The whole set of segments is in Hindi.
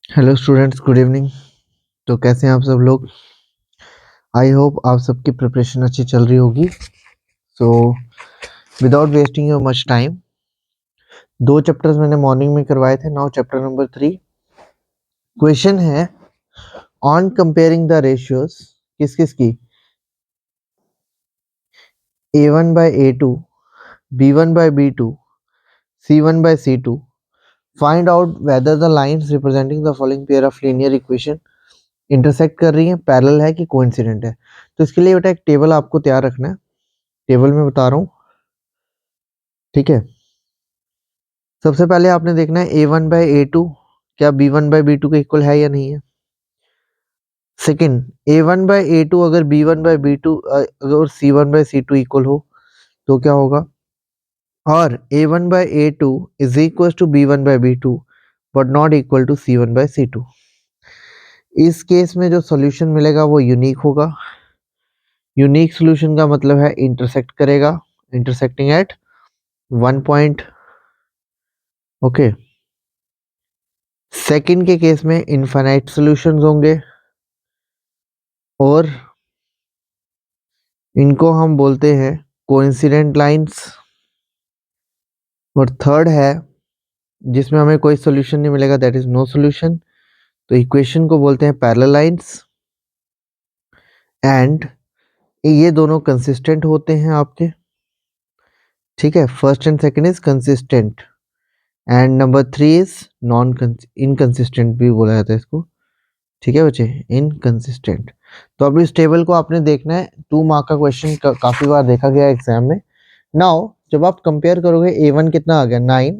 Hello students, good evening. तो कैसे हैं आप सब लोग? आई होप आप सबकी प्रिपरेशन अच्छी चल रही होगी। So without wasting your much time, 2 chapters मैंने मॉर्निंग में करवाए थे। नाउ चैप्टर नंबर 3 क्वेश्चन है ऑन कंपेयरिंग द रेशियोज किस किस की a1 by a2, b1 by b2, c1 by c2, find out whether the lines representing the following pair of linear equation intersect कर रही हैं, पैरेलल है कि कोइंसिडेंट है। तो इसके लिए बेटा एक टेबल आपको तैयार रखना है। टेबल में बता रहा हूँ, ठीक है। सबसे पहले आपने देखना है a1/a2 क्या b1/b2 के इक्वल है या नहीं है। सेकंड, a1/a2 अगर b1/b2 अगर c1/c2 इक्वल हो तो क्या होगा। और a1/a2 is equal to b1/b2 but not equal to c1/c2। इस केस में जो सॉल्यूशन मिलेगा वो यूनिक होगा। यूनिक सॉल्यूशन का मतलब है इंटरसेक्ट करेगा, intersecting at 1 point. Okay. Second के केस में इनफाइनाइट सॉल्यूशंस होंगे और इनको हम बोलते हैं कोइंसिडेंट लाइंस। और थर्ड है जिसमें हमें कोई सॉल्यूशन नहीं मिलेगा, दैट इज नो सॉल्यूशन। तो इक्वेशन को बोलते हैं पैरेलल लाइंस। एंड ये दोनों कंसिस्टेंट होते हैं आपके, ठीक है। First and second is consistent and number 3 is non inconsistent भी बोला जाता है इसको, ठीक है बच्चे, इनकंसिस्टेंट। तो अब इस टेबल को आपने देखना है। 2 मार्क का क्वेश्चन काफी बार देखा गया एग्जाम में। नाउ जब आप कंपेयर करोगे a1 कितना आ गया 9,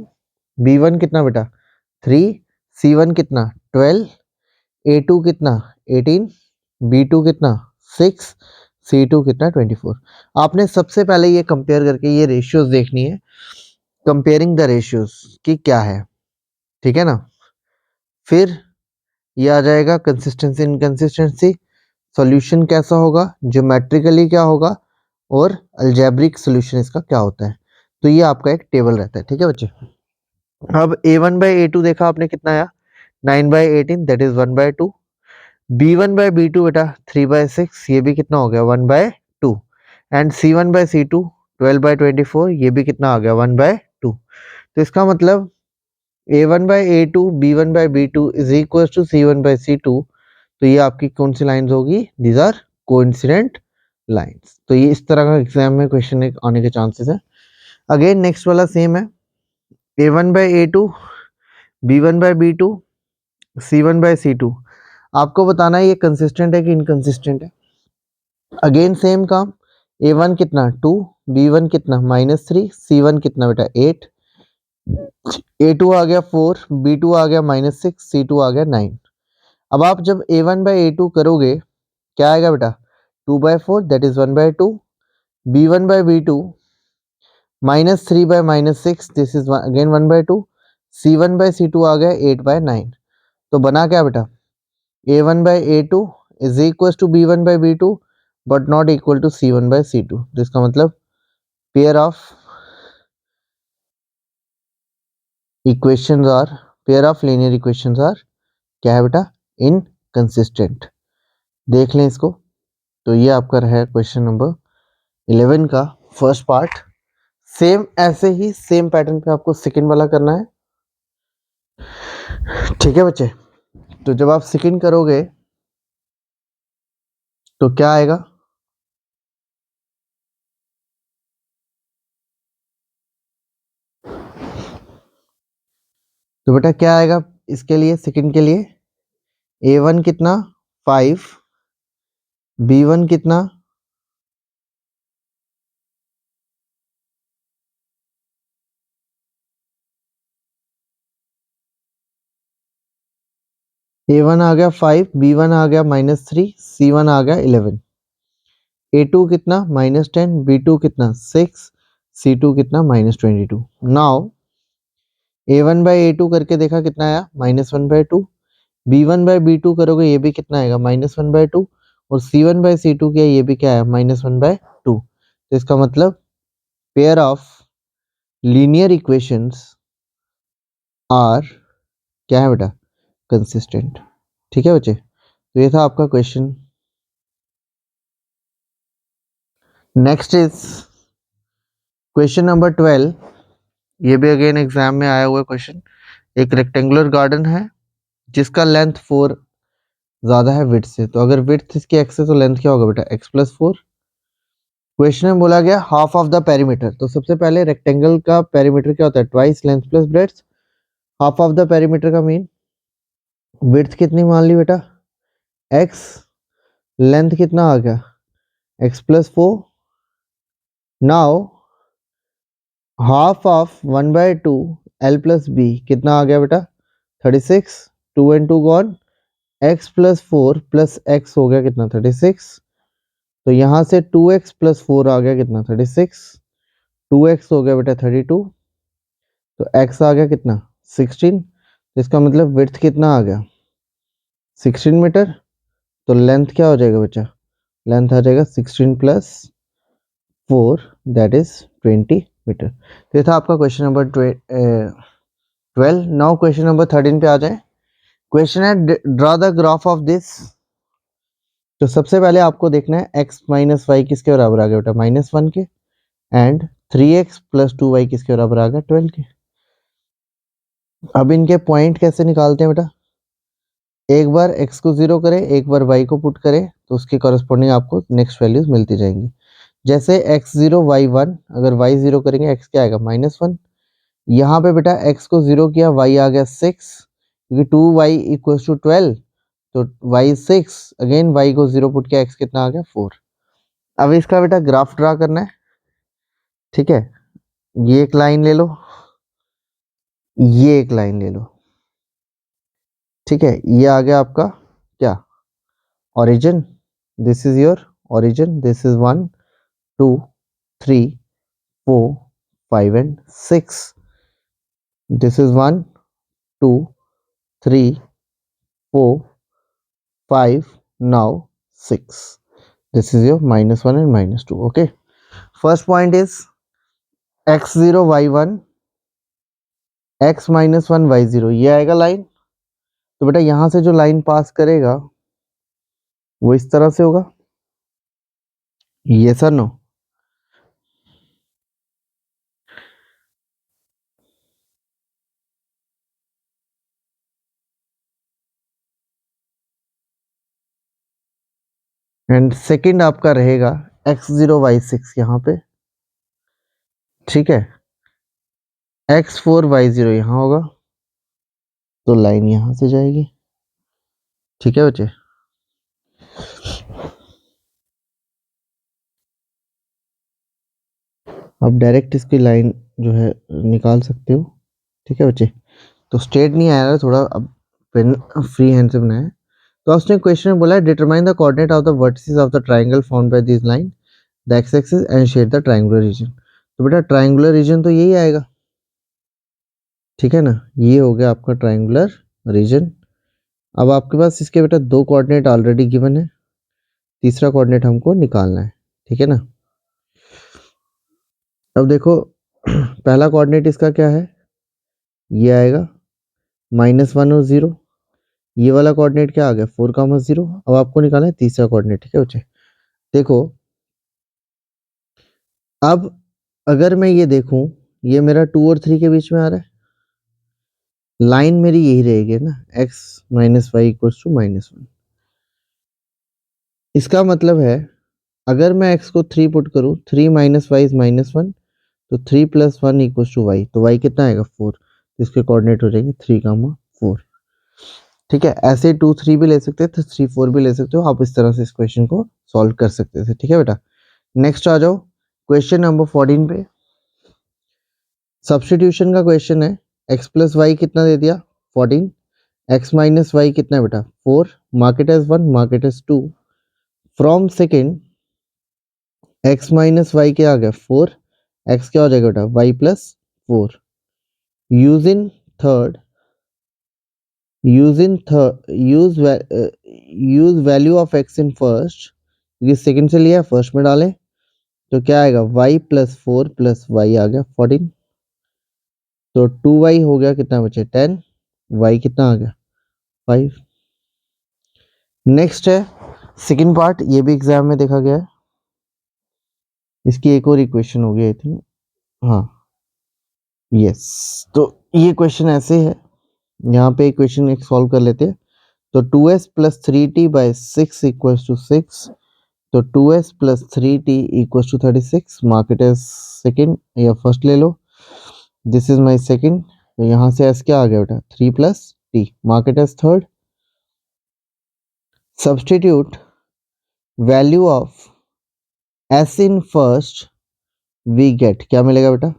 b1 कितना बेटा 3, c1 कितना 12, a2 कितना 18, b2 कितना 6, c2 कितना 24। आपने सबसे पहले ये कंपेयर करके ये रेशियोज देखनी है, कंपेयरिंग द रेशियोज कि क्या है, ठीक है ना। फिर ये आ जाएगा कंसिस्टेंसी इनकंसिस्टेंसी, सॉल्यूशन कैसा होगा, ज्योमेट्रिकली क्या होगा, और अलजेब्रिक सॉल्यूशन इसका क्या होता है। तो ये आपका एक टेबल रहता है, ठीक है बच्चे। अब a1/a2 देखा आपने कितना आया 9/18 दैट इज 1/2। b1/b2 बेटा 3/6 ये भी कितना हो गया 1/2। एंड c1/c2 12/24 ये भी कितना आ गया 1/2। तो इसका मतलब a1/a2 b1/b2 is equal to c1/c2। तो ये आपकी कौन सी लाइंस होगी, दीज आर कोइंसिडेंट लाइंस। तो ये इस तरह का एग्जाम में क्वेश्चन आने के चांसेस है। अगेन नेक्स्ट वाला सेम है, a1/a2 b1/b2 c1/c2। आपको बताना है ये कंसिस्टेंट है कि इनकंसिस्टेंट है। अगेन सेम काम, a1 कितना 2, b1 कितना -3, c1 कितना बेटा 8, a2 आ गया 4, b2 आ गया -6, c2 आ गया 9। अब आप जब a1/a2 करोगे क्या आएगा बेटा 2/4 that is 1/2, b1/b2 -3/6 this is again 1/2, c1/c2 आ गया 8/9। तो बना क्या बेटा a1/a2 is equal to b1/b2 but not equal to c1/c2। तो इसका मतलब pair of equations are, pair of linear equations are क्या है बेटा इनकंसिस्टेंट। देख लें इसको। तो ये आपका है क्वेश्चन नंबर 11 का फर्स्ट पार्ट। सेम ऐसे ही सेम पैटर्न पे आपको सेकंड वाला करना है, ठीक है बच्चे। तो जब आप सेकंड करोगे तो क्या आएगा, तो बेटा क्या आएगा इसके लिए सेकंड के लिए a1 कितना 5, b1 कितना a1 आ गया 5, b1 आ गया -3, c1 आ गया 11, a2 कितना -10, b2 कितना 6, c2 कितना -22। नाउ a1/a2 करके देखा कितना आया -1/2, b1/b2 करोगे ये भी कितना आएगा -1/2, और c1/c2 किया ये भी क्या है -1/2। तो इसका मतलब pair of linear equations are क्या है बेटा कंसिस्टेंट। ठीक है बच्चे, तो ये था आपका question. Next is question number 12। ये भी अगेन एग्जाम में आया हुआ क्वेश्चन। एक रेक्टेंगुलर गार्डन है जिसका लेंथ 4 ज्यादा है विड्थ से, तो अगर विड्थ इसकी x है तो लेंथ क्या होगा बेटा, x+4। क्वेश्चन में बोला गया हाफ ऑफ द पेरीमीटर, तो सबसे पहले रेक्टेंगल का पेरीमीटर क्या होता है, twice length plus breadth. Half of the perimeter का मीन विड्थ कितनी मान ली बेटा, x, लेंथ कितना आ गया, x+4। Now half of 1/2 l+b कितना आ गया बेटा, 36। 2 and 2 gone, x+4 plus x हो गया कितना, 36। तो यहाँ से 2x+4 आ गया कितना, 36। 2x हो गया बेटा 32, तो x आ गया कितना, 16। तो इसका मतलब विड्थ कितना आ गया, 16 मीटर। तो लेंथ क्या हो जाएगा बच्चा, लेंथ आ जाएगा 16 प्लस 4 दैट इज 20 मीटर। तो ये था आपका question number 12। Now question number 13 पे आ जाए। क्वेश्चन है draw the graph of this. तो सबसे पहले आपको देखना है x माइनस वाई किसके बराबर आ गया बेटा, -1 के, एंड 3x प्लस 2y किसके बराबर आ गया, 12 के। अब इनके पॉइंट कैसे निकालते हैं बेटा, एक बार x को 0 करें, एक बार y को पुट करें, तो उसके कॉरेस्पॉन्डिंग आपको नेक्स्ट वैल्यूज मिलती जाएंगी। जैसे x0 y1, अगर y 0 करेंगे x क्या आएगा, -1। यहाँ पे बेटा x को 0 किया, y आ गया 6, क्योंकि 2y इक्वल्स टू 12, तो y 6, अगेन y को 0 पुट किया, x कितना आ गया, 4। अब इसका बेटा ग्राफ ड्रा करना है। ठीक है, ये एक लाइन ले लो, ये एक लाइन ले लो। ठीक है, ये आ गया आपका क्या, origin. This is your origin, this is 1 2 3 4 5 and 6। This is 1 2 3 4 5, now 6। This is your -1 and -2। Okay, first point is x0 y1 x-1 y0, ये आएगा लाइन। तो बेटा यहां से जो लाइन पास करेगा वो इस तरह से होगा, ये सर नो। एंड सेकंड आपका रहेगा x0 y6 यहाँ पे। ठीक है, x4 y0 यहाँ होगा, तो लाइन यहाँ से जाएगी। ठीक है बच्चे, आप डायरेक्ट इसकी लाइन जो है निकाल सकते हो। ठीक है बच्चे, तो स्ट्रेट नहीं आया, थोड़ा अब पेन फ्री हैंड से बनाया है। तो उसने क्वेश्चन में बोला है determine the coordinate of the vertices of the triangle found by this line the x axis and shade the triangular region. तो बेटा ट्रायंगुलर रीजन तो यही आएगा। ठीक है ना, ये हो गया आपका ट्रायंगुलर रीजन। अब आपके पास इसके बेटा दो कोऑर्डिनेट ऑलरेडी गिवन है, तीसरा कोऑर्डिनेट हमको निकालना है। ठीक है ना, अब देखो पहला कोऑर्डिनेट इसका क्या है, ये आएगा -1 और 0। ये वाला कोऑर्डिनेट क्या आ गया, 4,0। अब आपको निकालना है तीसरा कोऑर्डिनेट। ठीक है बच्चे, देखो अब अगर मैं ये देखूं, ये मेरा 2 और 3 के बीच में आ रहा है, लाइन मेरी यही रहेगी ना, x minus y equals to -1। इसका मतलब है अगर मैं x को 3 पुट करूं, 3 माइनस वाई इज -1, तो 3 + 1 इक्वल्स टू y, तो y कितना आएगा, 4। तो इसके कोऑर्डिनेट हो जाएंगे 3,4। ठीक है, ऐसे 2 3 भी ले सकते थे, 3 4 भी ले सकते हो आप, इस तरह से इस क्वेश्चन को सॉल्व कर सकते थे। ठीक है बेटा, नेक्स्ट आ जाओ क्वेश्चन नंबर 14 पे। सब्स्टिट्यूशन का क्वेश्चन है, x प्लस वाई कितना दे दिया, 14, x माइनस वाई कितना है बेटा, 4, mark it as 1, mark it as 2। From second x minus y क्या आ गया, 4, x क्या हो जाएगा बेटा, y plus 4। Use in third, use value of x in first, क्योंकि सेकंड से लिया फर्स्ट में डालें, तो क्या आएगा, y प्लस 4 प्लस y आ गया 14। तो 2y हो गया कितना बचे, 10, y कितना आ गया, 5। नेक्स्ट है सेकंड पार्ट, ये भी एग्जाम में देखा गया है। इसकी एक और इक्वेशन होगी आई थिंक, हाँ यस। तो ये क्वेश्चन ऐसे है, यहाँ पे इक्वेशन एक सॉल्व कर लेते हैं। तो 2s plus 3t by 6 equals to 6। तो 2s plus 3t equals to 36। Mark it as second या फर्स्ट ले लो, दिस इज माई सेकेंड। तो यहाँ से s क्या आ गया बेटा, 3 plus t, mark it as third. Substitute value of s in first, we get, क्या मिलेगा बेटा,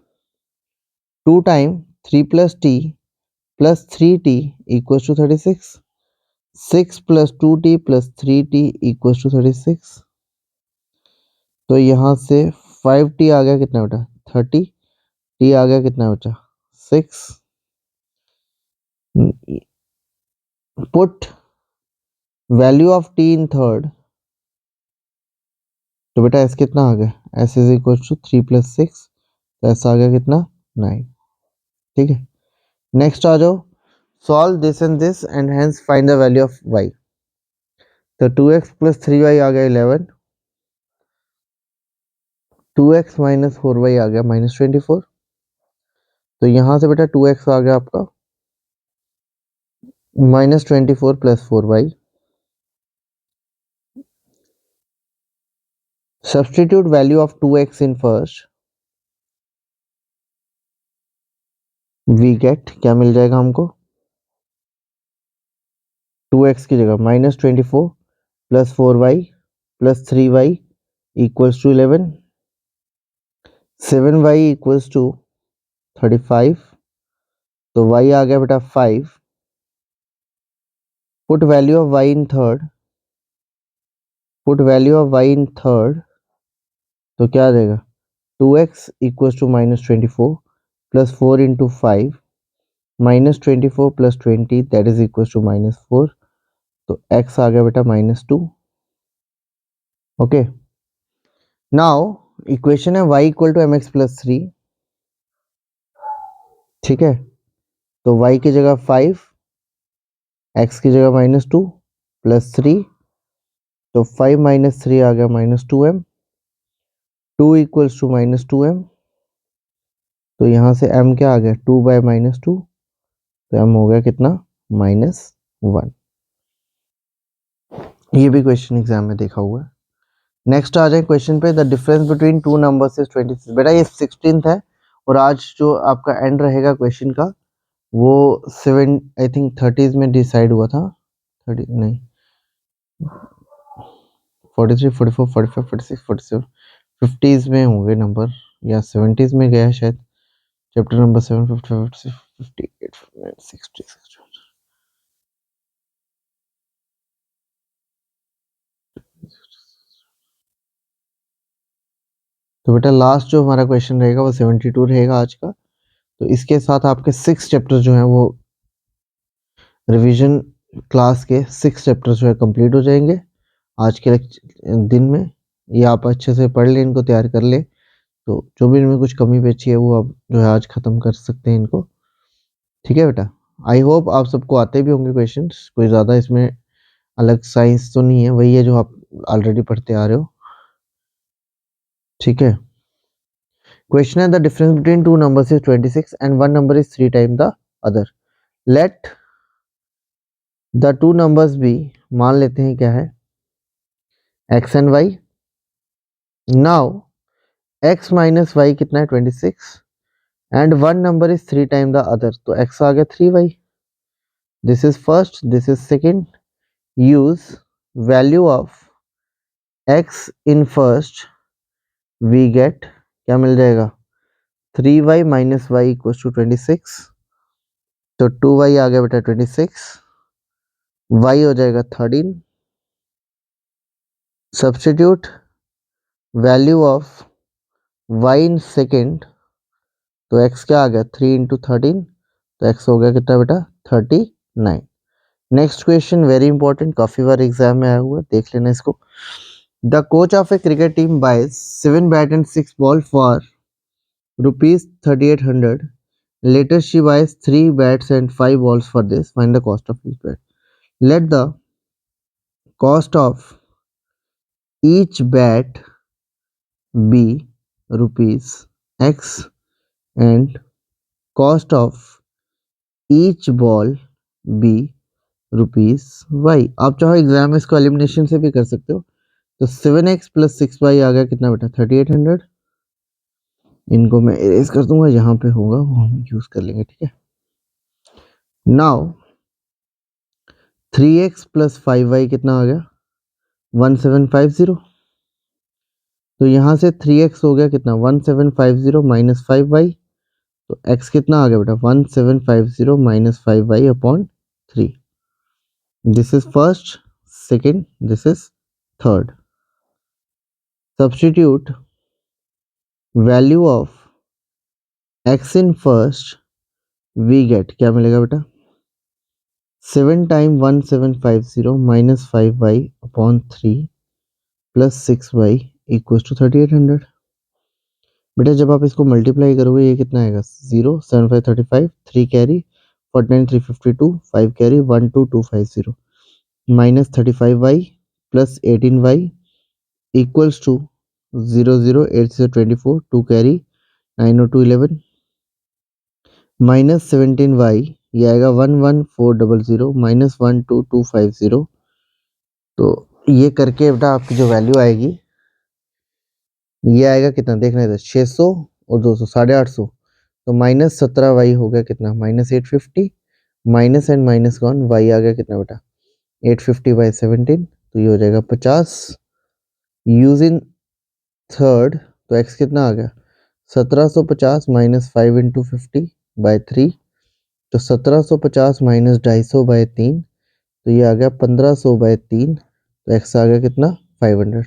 2 time 3 plus t plus 3t equals to 36। 6 plus 2t plus 3t equals to 36। तो यहाँ से 5t आ गया कितना बेटा, 30। t आ गया कितना बचा, 6। Put value of t in third. तो बेटा s कितना आ गया, s is equal to 3 plus 6, तो s आ गया कितना, 9। ठीक है, नेक्स्ट आ जाओ, solve this and this and hence find the value of y। तो 2x प्लस 3y आ गया 11। 2x माइनस 4y आ गया माइनस 24। तो यहाँ से बेटा 2x आ गया आपका minus 24 plus 4y। Substitute value of 2x in first, we get, क्या मिल जाएगा हमको, 2x की जगह minus 24 plus 4y plus 3y equals to 11। 7y equals to 35। तो y आ गया बेटा 5। Put value of y in third, put value of y in third, तो क्या आ जाएगा, 2x equals to minus 24 plus 4 into 5 minus 24 plus 20 that is equals to minus 4। तो x आ गया बेटा माइनस 2। ओके, नाउ इक्वेशन है y equal to mx plus 3। ठीक है, तो y की जगह 5, x की जगह माइनस 2 प्लस 3। तो 5 माइनस 3 आ गया minus 2m। 2 equals to minus 2m। तो यहाँ से m क्या आ गया, 2 बाय माइनस 2। तो m हो गया कितना, माइनस 1। ये भी क्वेश्चन एग्जाम में देखा हुआ है। नेक्स्ट आ जाए क्वेश्चन पे, the difference between two numbers is 26। बेटा ये 16th है और आज जो आपका एंड रहेगा क्वेश्चन का वो 7 आई थिंक 30s में डिसाइड हुआ था, 30 नहीं 43 44 45 46 47 50s में होंगे नंबर, या 70s में गया शायद, चैप्टर नंबर 7 55 56 58 60 60। तो बेटा लास्ट जो हमारा क्वेश्चन रहेगा वो 72 रहेगा आज का। तो इसके साथ आपके 6 चैप्टर जो हैं वो रिवीजन क्लास के 6 चैप्टर जो है कंप्लीट हो जाएंगे आज के दिन में। ये आप अच्छे से पढ़ लें, इनको तैयार कर लें, तो जो भी इनमें कुछ कमी बची है वो आप जो है आज ख़त्म कर सकते हैं इनको। ठीक है बेटा, आई होप आप सबको आते भी होंगे क्वेश्चंस, कोई ज़्यादा इसमें अलग साइंस तो नहीं है, वही है जो आप ऑलरेडी पढ़ते आ रहे हो। ठीक है, क्वेश्चन है the difference between two numbers is 26 and one number is 3 time the other. Let the two numbers भी, मान लेते हैं क्या है, x and y। Now x minus y कितना है, 26, and one number is 3 time the other. तो x आ गया 3y। This is first, this is second. Use value of x in first, we get, क्या मिल जाएगा, 3y minus Y equal to 26। तो 2y आ गया बेटा 26, y हो जाएगा 13। Substitute value of y in second, तो x क्या आ गया, 3 इंटू 13। तो x हो गया कितना बेटा, 39। नेक्स्ट क्वेश्चन वेरी इंपॉर्टेंट, काफी बार एग्जाम में आया हुआ, देख लेना इसको। The coach of a cricket team buys 7 bat and 6 ball for rupees 3800। Later she buys 3 bats and 5 balls for this, find the cost of each bat। Let the cost of each bat be rupees x and cost of each ball be rupees y. आप चाहो एग्जाम में इसको एलिमिनेशन से भी कर सकते हो। तो 7x प्लस 6y आ गया कितना बेटा 3800। इनको मैं इरेज कर दूंगा, यहाँ पे होगा वो हम यूज कर लेंगे, ठीक है। नाउ 3x प्लस 5y कितना आ गया 1750। तो यहाँ से 3x हो गया कितना 1750 माइनस 5y। तो x कितना आ गया बेटा 1750 minus 5y upon 3। This is first, second, this is third. Substitute value of x in first, we get क्या मिलेगा बेटा 7 time 1750 minus 5y upon 3 plus 6y equals to 3800। बेटा जब आप इसको मल्टीप्लाई करोगे ये कितना आएगा 0 7 5 35 3 carry 49 352 5 carry 12250 minus 35y plus 18y equals to 0 0 8 0 24 2 carry 9 2 11 minus 17y ये आएगा 11400 माइनस 12250। तो ये करके बेटा आपकी जो वैल्यू आएगी ये आएगा कितना देखना है 600 और 200 850। तो माइनस 17y हो गया कितना minus 850 minus and minus gone y आ गया कितना बेटा 850 बाई 17। तो ये हो जाएगा 50 यूजिंग थर्ड। तो x कितना आ गया 1750 माइनस 5 इंटू 50 बाई 3। तो 1750 माइनस 250 बाई 3। तो ये आ गया 1500 बाई 3। तो x आ गया कितना 500।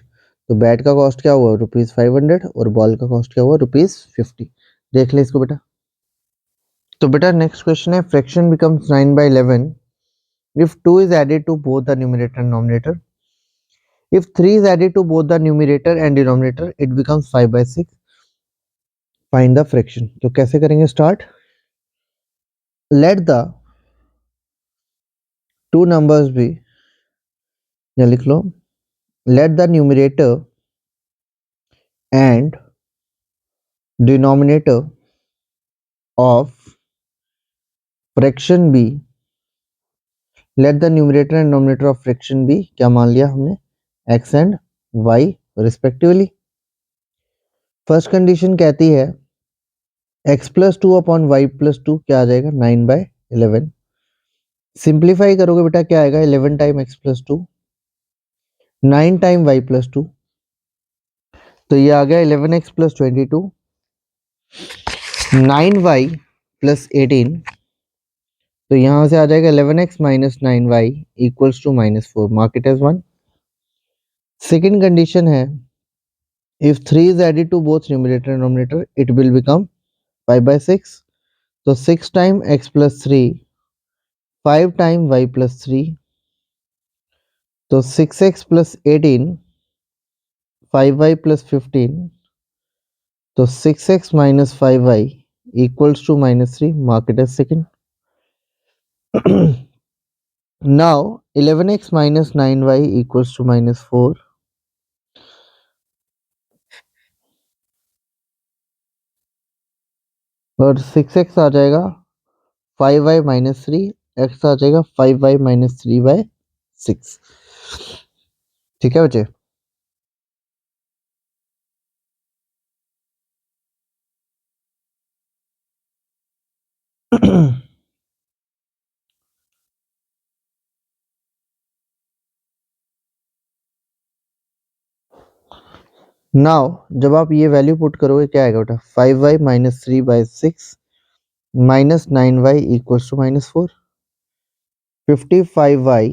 तो बैट का कॉस्ट क्या हुआ ₹500 और बॉल का कॉस्ट क्या हुआ ₹50। देख ले इसको बेटा। तो बेटा नेक्स्ट क्वेश्चन है fraction becomes 9/11 if 2 is added to both the numerator and denominator. If 3 is added to both the numerator and denominator it becomes 5/6. Find the fraction. तो कैसे करेंगे start. Let the two numbers be, या लिख लो let the numerator and denominator of fraction be, let the numerator and denominator of fraction be क्या मान लिया हमने x and y respectively। First condition कहती है x plus 2 upon y plus 2 क्या आ जाएगा 9/11। सिंप्लीफाई करोगे बेटा क्या आएगा 11 time x plus 2 9 time y plus 2। तो ये आ गया 11x प्लस 22 9y प्लस 18। तो यहाँ से आ जाएगा 11x minus 9y equals to -4 mark it as 1। Second condition है if 3 is added to both numerator and denominator it will become 5/6। तो 6 times x plus 3 5 times y plus 3। तो 6x प्लस 18 5y प्लस 15। तो 6x minus 5y equals to -3 mark it as second. Now 11x minus 9y equals to -4। और 6x आ जाएगा 5y माइनस 3 x आ जाएगा 5y माइनस 3/6। ठीक है बच्चे। नाउ जब आप ये वैल्यू पुट करोगे क्या आएगा बेटा 5y minus 3/6 minus 9y equals to -4। 55y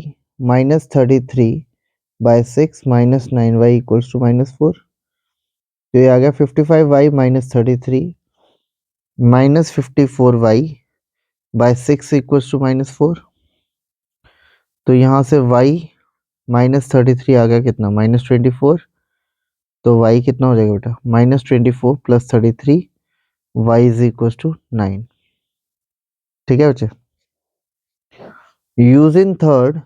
minus 33/6 minus 9y equals to -4। तो ये आ गया 55y minus 33 minus 54y by 6 equals to -4। तो यहाँ से y माइनस 33 आ गया कितना -24। तो y कितना हो जाएगा बेटा -24 plus 33 y is equal to 9। ठीक है बच्चे। यूजिंग थर्ड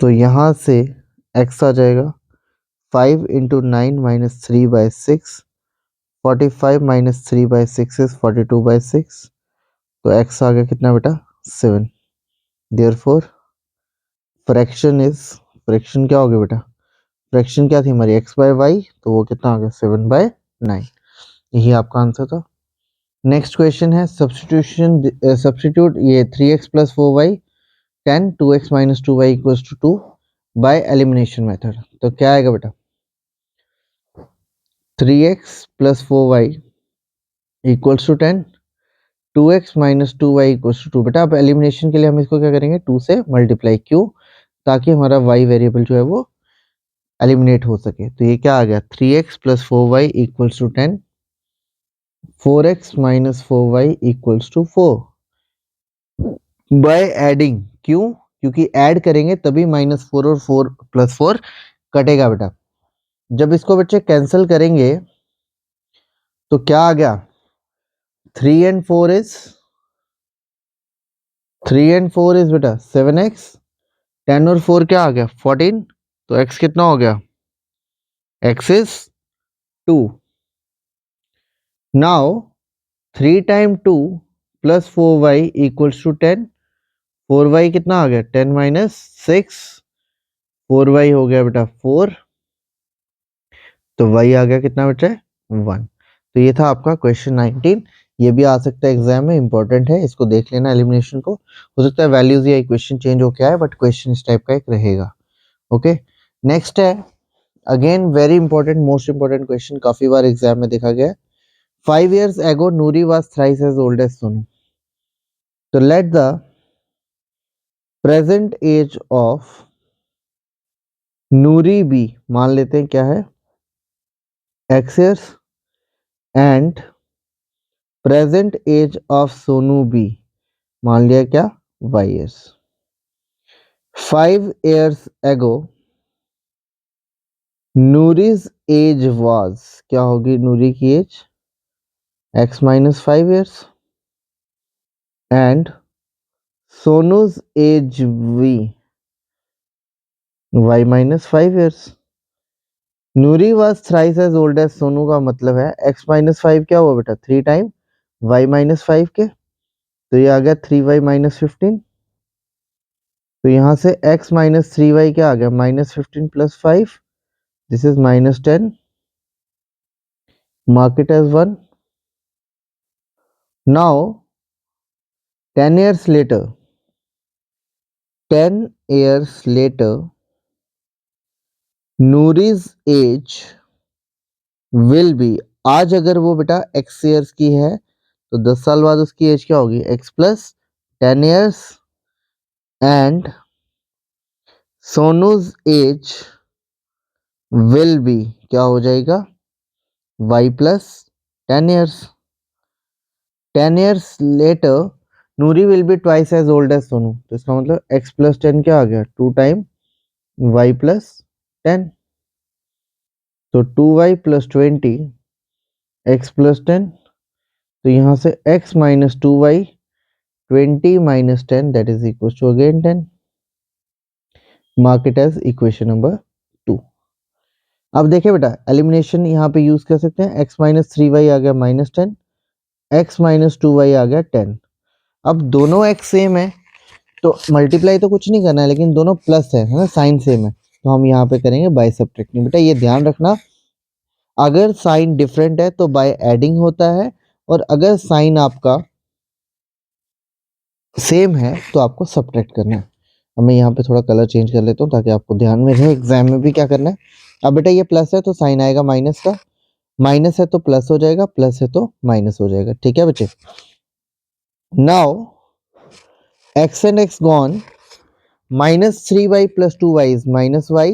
तो यहाँ से x आ जाएगा 5 इंटू 9 माइनस 3/6, 45 माइनस 3/6 इज 42/6, तो x आ गया कितना बेटा 7। देयरफॉर फ्रैक्शन क्या हो गया बेटा, फ्रैक्शन क्या थी हमारी x/y, तो वो कितना आ गया 7/9। यही आपका आंसर था। नेक्स्ट क्वेश्चन है सब्स्टिट्यूट ये 3x plus 4y 10 2x minus 2y equals to 2 by elimination method. तो क्या आएगा बेटा 3x plus 4y equals to 10 2x minus 2y equals to 2। बेटा अब एलिमिनेशन के लिए हम इसको क्या करेंगे 2 से मल्टीप्लाई, क्यों, ताकि हमारा y वेरिएबल जो है वो एलिमिनेट हो सके। तो ये क्या आ गया 3x plus 4y equals to 10 4x minus 4y equals to 4 by adding, क्यों, क्योंकि ऐड करेंगे तभी -4 और 4 प्लस 4 कटेगा बेटा। जब इसको बच्चे कैंसिल करेंगे तो क्या आ गया 3 and 4 इज बेटा 7x, 10 और 4 क्या आ गया 14, तो x कितना हो गया x is 2। Now 3 time 2 plus 4y equals to 10, 4y कितना आ गया 10 माइनस 6, 4y हो गया बेटा 4, तो y आ गया कितना बेटा 1। तो ये था आपका क्वेश्चन 19। ये भी आ सकता है एग्जाम में, इंपॉर्टेंट है, इसको देख लेना एलिमिनेशन को। हो सकता है वैल्यूज या इक्वेशन चेंज हो क्या है, बट क्वेश्चन इस टाइप का एक रहेगा। ओके, नेक्स्ट है again very important, most important question, काफी बार एग्जाम में देखा गया है। 5 years ago Nuri was thrice as old as Sonu. So let the present age of Nuri be, मान लेते हैं क्या है x years, and present age of Sonu be, मान लिया क्या y years। 5 years ago Nuri's age was, क्या होगी नूरी की as x minus 5 years, and Sonu's age v y minus 5 years। Noori was thrice as old as Sonu का मतलब है x माइनस 5 क्या हुआ बेटा 3 टाइम y माइनस 5 के, तो ये आ गया 3y माइनस 15। तो यहाँ से x माइनस 3y क्या आ गया -15 plus 5, this is -10, mark it as 1। Now 10 years later 10 years later Noori's age will be, आज अगर वो बेटा x ईयर्स की है तो 10 साल बाद उसकी एज क्या होगी x plus 10 years, and Sonu's age will be क्या हो जाएगा y plus 10 years। 10 years later Noori will be twice as old as Sonu, तो इसका मतलब x प्लस 10 क्या आ गया 2 टाइम y प्लस 10, तो 2y प्लस 20 x प्लस 10, तो यहाँ से x minus 2y 20 minus 10 that is equal to again 10, mark it as equation number 2। अब देखिए बेटा एलिमिनेशन यहाँ पे यूज कर सकते हैं, x माइनस 3y आ गया -10, x माइनस 2y आ गया 10। अब दोनों x सेम है तो मल्टीप्लाई तो कुछ नहीं करना है, लेकिन दोनों प्लस है ना, साइन सेम है, तो हम यहाँ पे करेंगे बाय सब्ट्रैक्टिंग। बेटा ये ध्यान रखना अगर साइन डिफरेंट है तो बाय एडिंग होता है, और अगर साइन आपका सेम है तो आपको सब्ट्रैक्ट करना है। अब मैं यहाँ पे थोड़ा कलर चेंज कर लेता हूँ ताकि आपको ध्यान में रहे एग्जाम में भी क्या करना है। अब बेटा ये प्लस है तो साइन आएगा माइनस का, माइनस है तो प्लस हो जाएगा, प्लस है तो माइनस हो जाएगा, ठीक है बच्चे। Now x and x gone, -3y plus 2y is -y,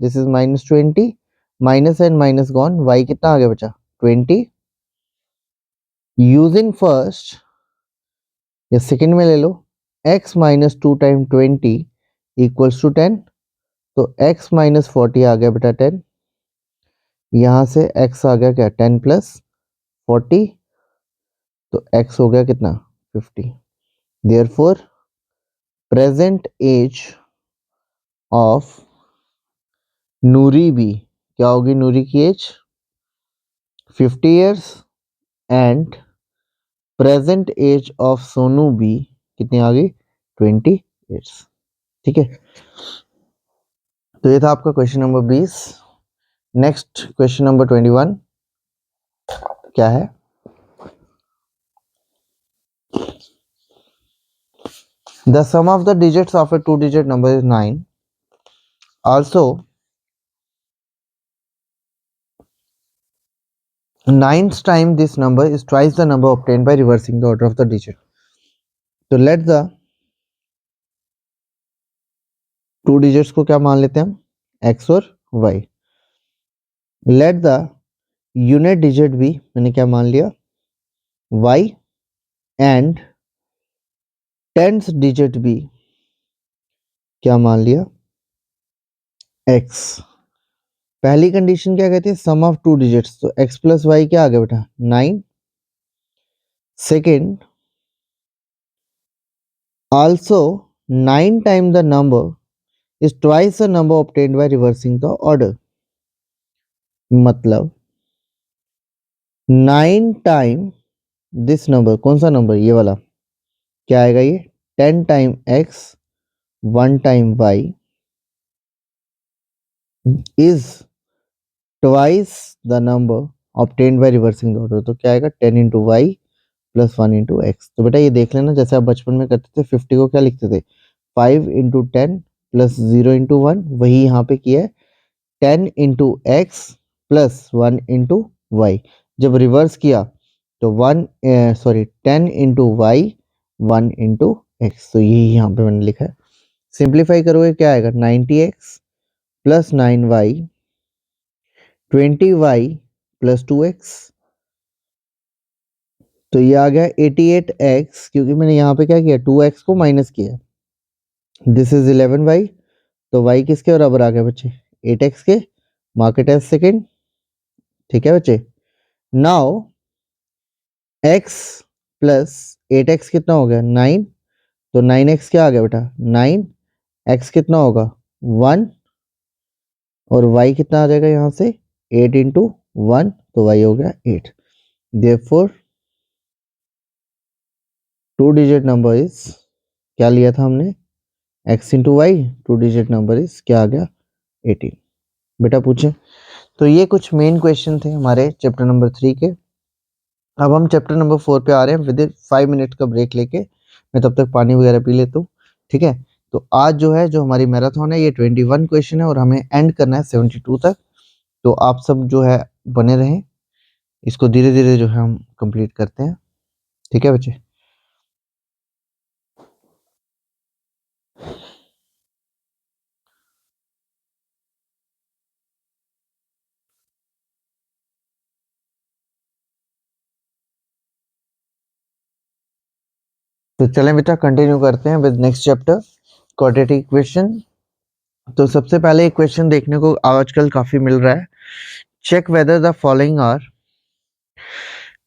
this is -20, minus and minus gone, y कितना आ गया बचा 20। यूजिंग फर्स्ट या सेकेंड में ले लो x minus 2 time 20 equals to 10, तो x माइनस 40 आ गया बेटा 10, यहाँ से x आ गया क्या 10 प्लस 40, तो x हो गया कितना 50। Therefore present age of Noori be, क्या होगी नूरी की age 50 years, and present age of Sonu be कितनी आ गई 20 ईयर्स। ठीक है, तो ये था आपका question number 20। Next question number 21 क्या है, the sum of the digits of a 2 digit number is 9, also 9th time this number is twice the number obtained by reversing the order of the digit। तो let the 2 digits को क्या मान लेते हैं हम, x और y। let the unit digit भी मैंने क्या मान लिया y, एंड 10th digit भी क्या मान लिया x। पहली कंडीशन क्या कहती है, सम ऑफ 2 डिजिट्स, तो x प्लस वाई क्या आ गया बेटा 9। Second, also 9 time the number is twice the number obtained by reversing the order। मतलब 9 टाइम दिस नंबर, कौन सा नंबर ये वाला, क्या आएगा ये 10 time x 1 time y is twice the number obtained by reversing the order। तो क्या आएगा 10 into y plus 1 into x. तो बेटा ये देख लेना, जैसे आप बचपन में करते थे 50 को क्या लिखते थे 5 इंटू 10 प्लस 0 इंटू 1, वही यहाँ पे किया है 10 into x plus 1 into y. जब रिवर्स किया तो 10 इंटू वाई 1 इंटू एक्स, तो यही यहाँ पे मैंने लिखा है। सिंप्लीफाई करोगे क्या आएगा 90x plus 9y 20y plus 2x, तो ये आ गया 88x, क्योंकि मैंने यहाँ पे क्या किया 2x को माइनस किया। दिस इज 11y, तो y किसके बराबर आ गया बच्चे 8x के, मार्केट एज सेकेंड। ठीक है बच्चे, नाउ x प्लस 8x कितना हो गया 9, तो 9x क्या आ गया बेटा 9, x कितना होगा 1, और y कितना आ जाएगा यहाँ से 8 इंटू 1, तो y हो गया 8। देयरफॉर 2 डिजिट नंबर इज, क्या लिया था हमने x into y, 2 digit number is क्या आ गया 18। बेटा पूछे, तो ये कुछ मेन क्वेश्चन थे हमारे चैप्टर नंबर 3 के। अब हम चैप्टर नंबर 4 पे आ रहे हैं। विद इन 5 मिनट का ब्रेक लेके मैं तब तक पानी वगैरह पी लेता हूँ। ठीक है, तो आज जो है जो हमारी मैराथन है ये 21 क्वेश्चन है और हमें एंड करना है 72 तक। तो आप सब जो है बने रहें, इसको धीरे धीरे जो है हम कंप्लीट करते हैं। ठीक है बच्चे, तो चलें बेटा कंटिन्यू करते हैं with next chapter quadratic equation. तो सबसे पहले एक क्वेश्चन देखने को आजकल काफी मिल रहा है, check whether the following are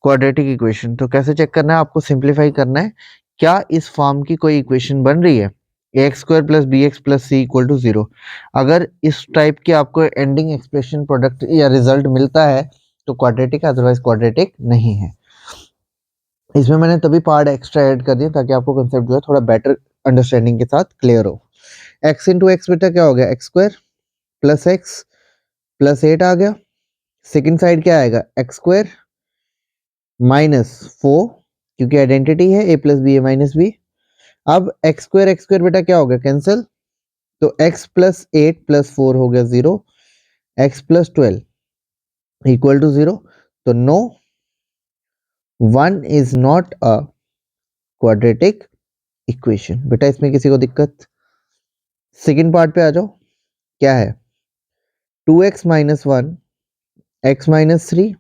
quadratic equation. तो कैसे चेक करना है, आपको सिंप्लीफाई करना है, क्या इस फॉर्म की कोई इक्वेशन बन रही है x square plus B x plus C equal to 0। अगर इस टाइप की आपको एंडिंग एक्सप्रेशन प्रोडक्ट या रिजल्ट मिलता है तो क्वाड्रेटिक, अदरवाइज क्वाड्रेटिक नहीं है। इसमें मैंने तभी पार्ट एक्स्ट्रा ऐड कर दिया ताकि आपको कंसेप्ट जो है थोड़ा बेटर अंडरस्टैंडिंग के साथ क्लियर हो। एक्स इंटू एक्स बेटा क्या हो गया x square plus x plus 8 आ गया। सेकेंड साइड क्या आएगा एक्स स्क्वायर माइनस 4, क्योंकि आइडेंटिटी है ए प्लस बी ए माइनस बी। अब एक्स स्क्वायर बेटा क्या हो गया कैंसिल, तो एक्स प्लस 8 प्लस 4 हो गया 0, एक्स प्लस 12 इक्वल टू 0। तो no 1 is not a quadratic equation. बेटा इसमें किसी को दिक्कत? सेकेंड पार्ट पे आ जाओ, क्या है 2x minus 1 x minus 3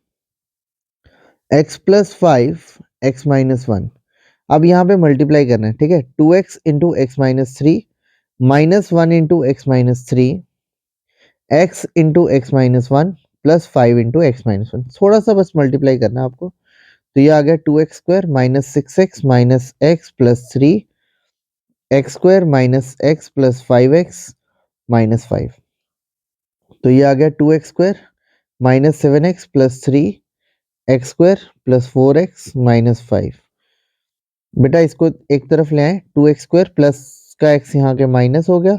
x plus 5 x minus 1। अब यहाँ पे मल्टीप्लाई करना है, ठीक है 2x into x minus 3 minus 1 into x minus 3 x into x minus 1 plus 5 into x minus 1। थोड़ा सा बस मल्टीप्लाई करना है आपको, तो ये आ गया 2x square minus 6x minus x plus 3 x square minus x plus 5x -5। तो ये आ गया 2x² -7x + 3x² + 4x -5। बेटा इसको एक तरफ ले आए, 2x² प्लस का x यहाँ के माइनस हो गया,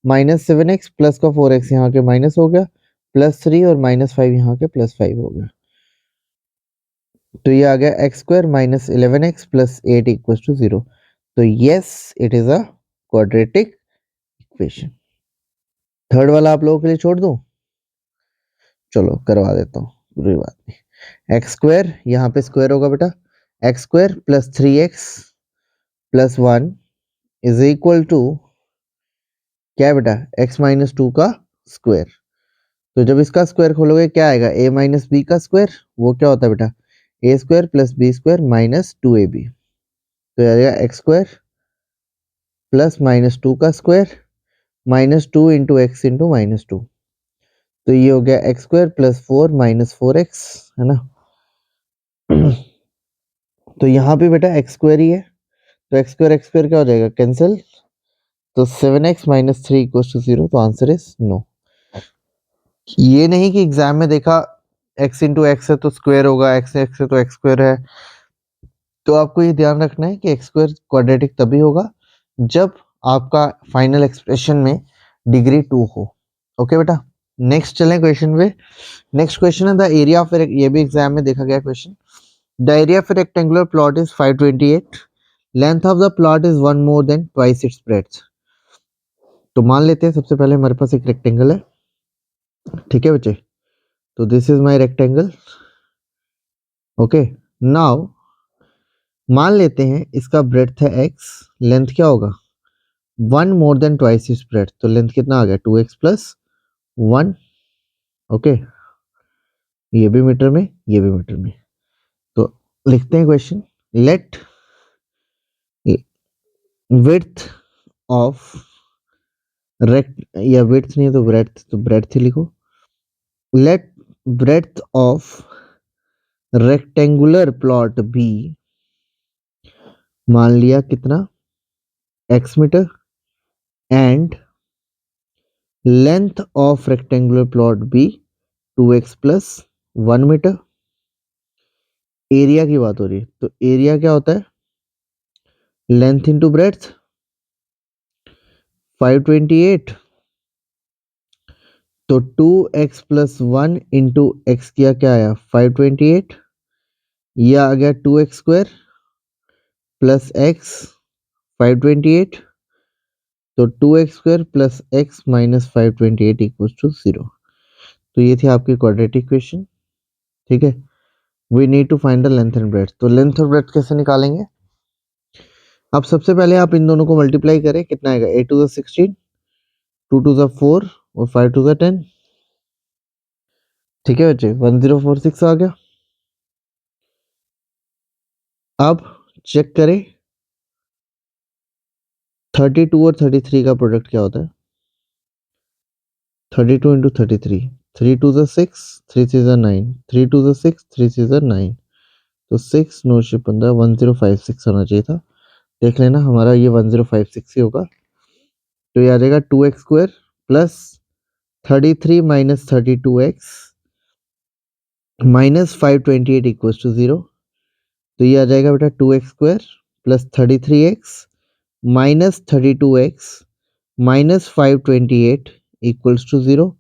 -7x प्लस का 4x यहाँ के माइनस हो गया, +3 और -5 यहाँ के +5 हो गया। तो ये आ गया x² -11x + 8 = 0। तो yes it is a quadratic equation. Third वाला आप लोगों के लिए छोड़ दूं? चलो करवा देता हूँ, बुरी बात नहीं। x² यहाँ पे स्क्वायर होगा बेटा, x² + 3x + 1 = क्या है बेटा, x - 2 का स्क्वायर। तो जब इसका स्क्वायर खोलोगे क्या आएगा, a - b का स्क्वायर। वो क्या होता है बेटा, a² + b² - 2ab। तो आएगा x² + -2 का स्क्वायर -2 × x × -2। तो ये हो गया x² + 4 - 4x, है ना। तो यहाँ पे बेटा x² ही है, तो x² क्या हो जाएगा, कैंसिल। तो 7x - 3 = 0। तो आंसर इज नो। ये नहीं कि एग्जाम में देखा x × x है तो स्क्वायर होगा, x है तो x² है। तो आपको ये ध्यान रखना है कि x² क्वाड्रेटिक तभी होगा जब आपका फाइनल एक्सप्रेशन में डिग्री 2 हो। ओके बेटा, नेक्स्ट चलें क्वेश्चन पे। नेक्स्ट क्वेश्चन है द एरिया ऑफ, ये भी एग्जाम में देखा गया question. The area of a rectangular plot is 528, length of the plot is 1 more than twice its breadth। तो मान लेते हैं सबसे पहले हमारे पास एक रेक्टेंगल है, ठीक है बच्चे। तो this is my rectangle. Okay, now मान लेते हैं इसका ब्रेड्थ है x, लेंथ क्या होगा 1 more than twice its breadth। तो लेंथ कितना आ गया 2x + 1। ओके, ये भी मीटर में, ये भी मीटर में। तो लिखते हैं question, let width of rect, या विड्थ नहीं है तो ब्रेड्थ, तो ब्रेड्थ ही लिखो। Let breadth of rectangular plot be, मान लिया कितना x metre, and length of rectangular plot be 2x + 1 metre. Area की बात हो रही है, तो एरिया क्या होता है, लेंथ इंटू ब्रेड्थ, 528। तो 2x + 1 इंटू x किया क्या आया 528, यह आ गया 2x² + x 528। तो 2x² + x - 528 = 0। तो ये थी आपकी क्वाड्रेटिक इक्वेशन, ठीक है। We need to find the length and breadth. तो लेंथ और ब्रेड्थ कैसे निकालेंगे, अब सबसे पहले आप इन दोनों को मल्टीप्लाई करें, कितना आएगा 8 to the 16, 2 to the 4 और 5 to the 10। ठीक है बच्चे, 1046 आ गया। अब चेक करें 32 और 33 का प्रोडक्ट क्या होता है, 32 × 33, 3 to the 6, 3 3 the 9, 3 to the 6, 3 3 the 9। तो 6 9 से 15, 1056 होना चाहिए था। देख लेना हमारा ये 1056 ही होगा। तो ये आ जाएगा 2x² + 33 - 32x - 528 = 0। तो ये आ जाएगा बेटा 2x² + 33x - 32x - 528 = 0।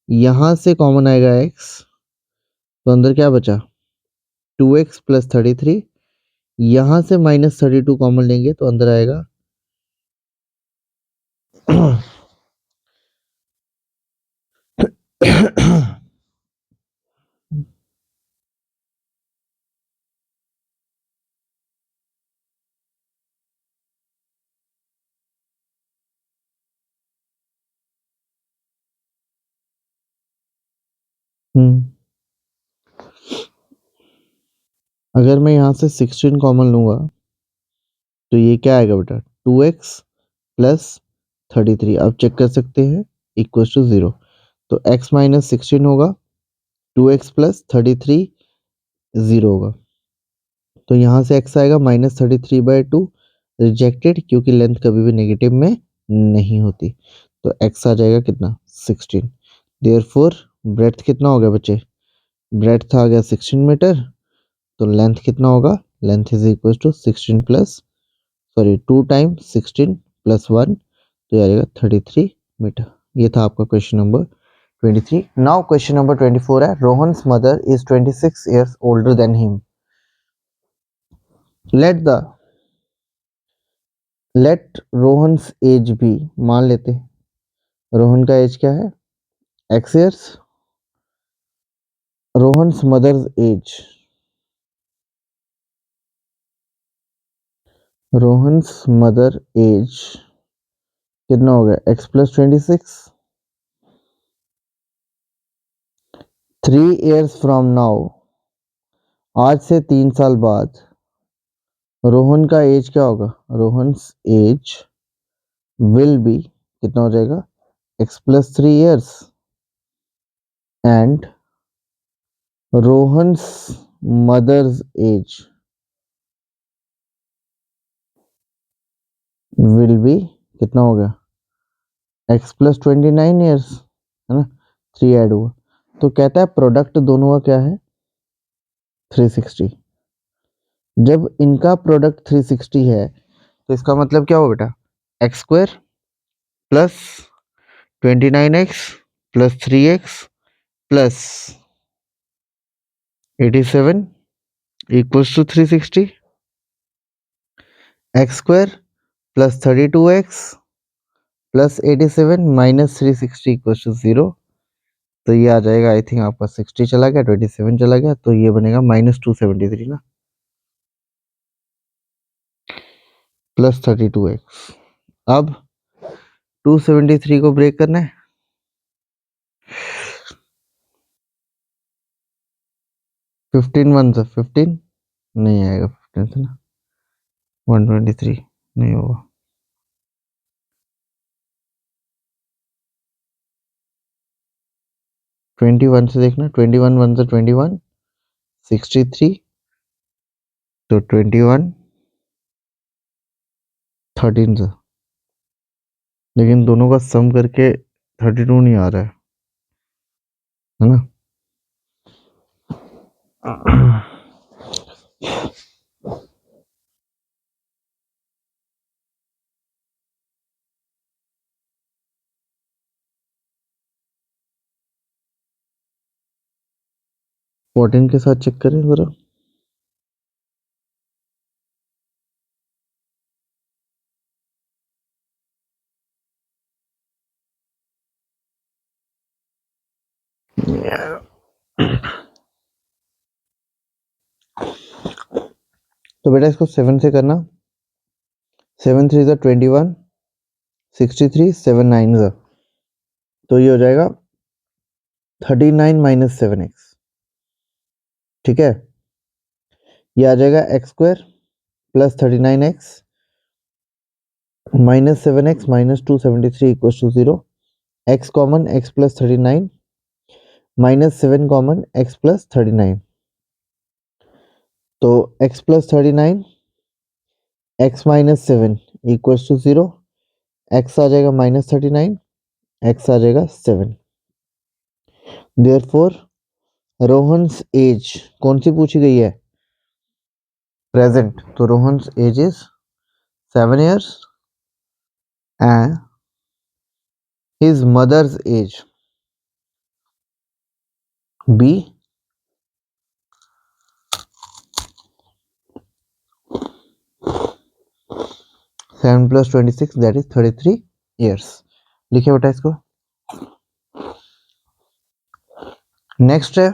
यहाँ से कॉमन आएगा x, तो अंदर क्या बचा 2x + 33। यहाँ से -32 कॉमन लेंगे तो अंदर आएगा अगर मैं यहाँ से 16 कॉमन लूंगा तो ये क्या आएगा बेटा 2x + 33। अब चेक कर सकते हैं = 0। तो x - 16 होगा, 2x + 33 0 होगा। तो यहाँ से x आएगा -33/2, रिजेक्टेड क्योंकि लेंथ कभी भी नेगेटिव में नहीं होती। तो x आ जाएगा कितना 16। देयरफॉर ब्रेड्थ कितना हो गया बच्चे, ब्रेड्थ आ गया 16 मीटर। तो लेंथ कितना होगा, length is equal to 16 plus sorry 2 times 16 plus 1, तो ये आ जाएगा 33 मीटर। ये था आपका question number 23। Now question number 24 है, Rohan's mother is 26 years older than him. Let Rohan's age be, मान लेते रोहन का एज क्या है x years, Rohan's mother's age, Rohan's mother age कितना हो गया x plus 26। 3 years from now, आज से 3 साल बाद रोहन का एज क्या होगा, रोहन्स एज विल बी कितना हो जाएगा x plus 3 years and Rohan's mother's age will be कितना हो गया x प्लस 29 ईयर्स, है ना, 3 ऐड हुआ। तो कहता है प्रोडक्ट दोनों का क्या है 360। जब इनका प्रोडक्ट 360 है तो इसका मतलब क्या होगा बेटा, x square plus 29x plus 3x plus 87 equals to 360, x square plus 32x plus 87 minus 360 equals to 0। तो ये आ जाएगा आई थिंक आपका 60 चला गया 27 चला गया, तो ये बनेगा माइनस 273 ना प्लस 32x। अब 273 को ब्रेक करना है, 15 1 से 15 नहीं आएगा, 15 से ना 123 नहीं होगा। 21 से देखना, 21 1 से 21 63, तो 21 13 से, लेकिन दोनों का सम करके 32 नहीं आ रहा है ना। 14 के साथ चेक करें जरा। तो बेटा इसको 7 से करना, 7 3 जा 21 63 7 9 जा, तो ये हो जाएगा 39 माइनस 7x। ठीक है, ये आ जाएगा x square plus 39x minus 7x minus 273 equal to 0। x common x plus 39 minus 7 common x plus 39, तो x plus 39 x minus 7 equals to 0। x आ जाएगा माइनस 39, x आ जाएगा 7। देयरफॉर रोहन्स एज कौन सी पूछी गई है, प्रेजेंट, तो Rohan's age is 7 years and his mother's age be 7 plus 26 that is 33 years. लिखे बेटा इसको। नेक्स्ट है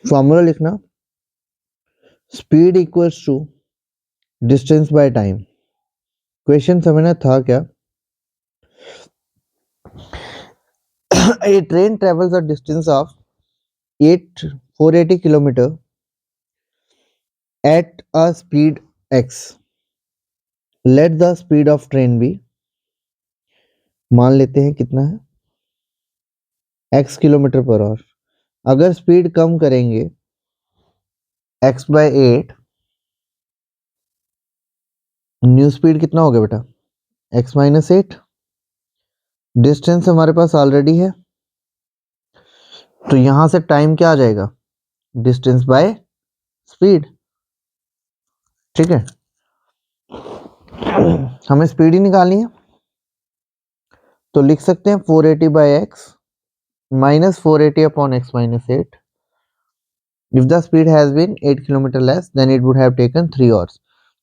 फॉर्मूला लिखना, speed equals to distance by time. Question समझना था क्या, a train travels a distance of 480 kilometer at a speed x, let the speed of train be, मान लेते हैं कितना है x किलोमीटर पर आवर। अगर स्पीड कम करेंगे x बाय 8, न्यू स्पीड कितना हो गया बेटा x माइनस 8। डिस्टेंस हमारे पास ऑलरेडी है, तो यहां से टाइम क्या आ जाएगा, डिस्टेंस बाय स्पीड। ठीक है, हमें स्पीड ही निकालनी है, तो लिख सकते हैं 480 by x minus 480 upon x minus 8। If the speed has been 8 kilometre less than it would have taken 3 hours.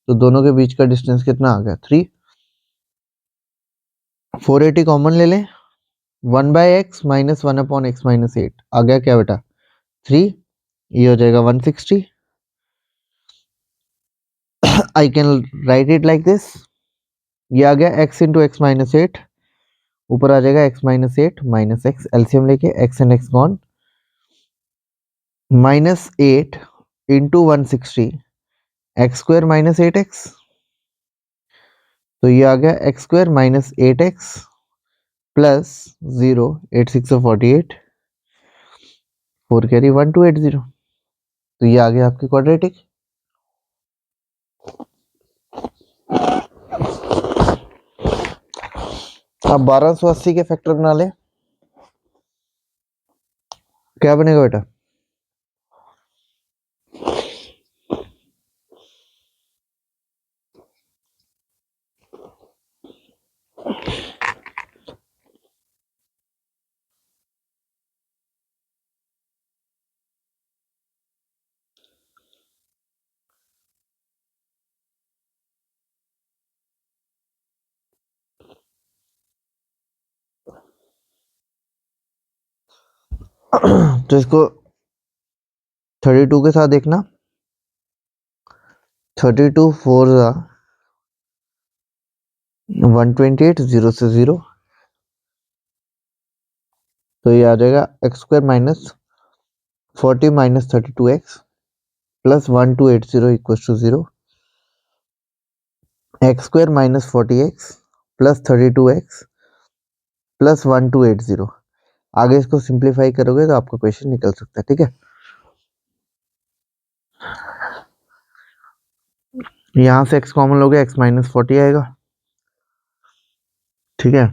तो दोनों के बीच का डिस्टेंस कितना आ गया, 3। 480 कॉमन ले लें, 1 by x minus 1 upon x minus 8 आ गया क्या बेटा, 3। ये हो जाएगा 160। I can write it like this, ये आ गया x इंटू एक्स माइनस 8, ऊपर आ जाएगा x minus 8 minus x, LCM लेके x and x gone, minus 8 into 160 x square minus 8x, तो ये आ गया x square minus 8x plus 0, 8 6 48, 4 carry 1280। तो ये आ गया आपकी क्वाड्रेटिक। अब 1280 के फैक्टर बना ले, क्या बनेगा बेटा, तो इसको 32 के साथ देखना, 32 4 128, 0 से 0, तो ये आ जाएगा x square minus 40 minus 32x plus 1280 equal to 0, x square minus 40x plus 32x plus 1280। आगे इसको सिंप्लीफाई करोगे तो आपका क्वेश्चन निकल सकता है। ठीक है, यहाँ से x कॉमन लोगे, x माइनस 40 आएगा। ठीक है,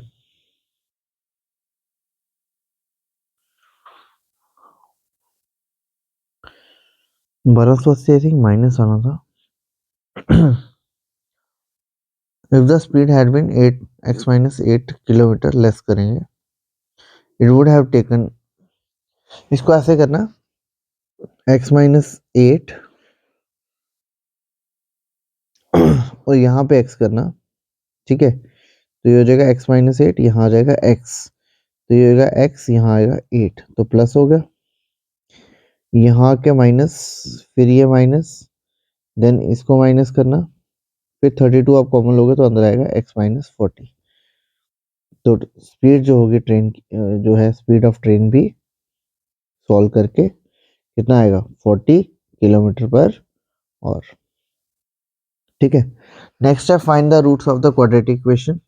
बरस से आई थिंक माइनस आना था। If the speed had been 8 x minus 8 kilometre less करेंगे, इट वुड हैव टेकन, इसको ऐसे करना x माइनस 8 और यहाँ पे x करना। ठीक है, तो ये हो जाएगा x माइनस 8, यहाँ आ जाएगा x, तो ये होगा x, यहाँ आएगा 8, तो प्लस हो गया, यहाँ के माइनस, फिर ये माइनस, देन इसको माइनस करना, फिर 32 आप कॉमन लोगे तो अंदर आएगा x माइनस 40। तो स्पीड जो होगी ट्रेन की, जो है स्पीड ऑफ ट्रेन भी सॉल्व करके कितना आएगा, 40 किलोमीटर पर और। ठीक है, नेक्स्ट है find the roots of the quadratic equation.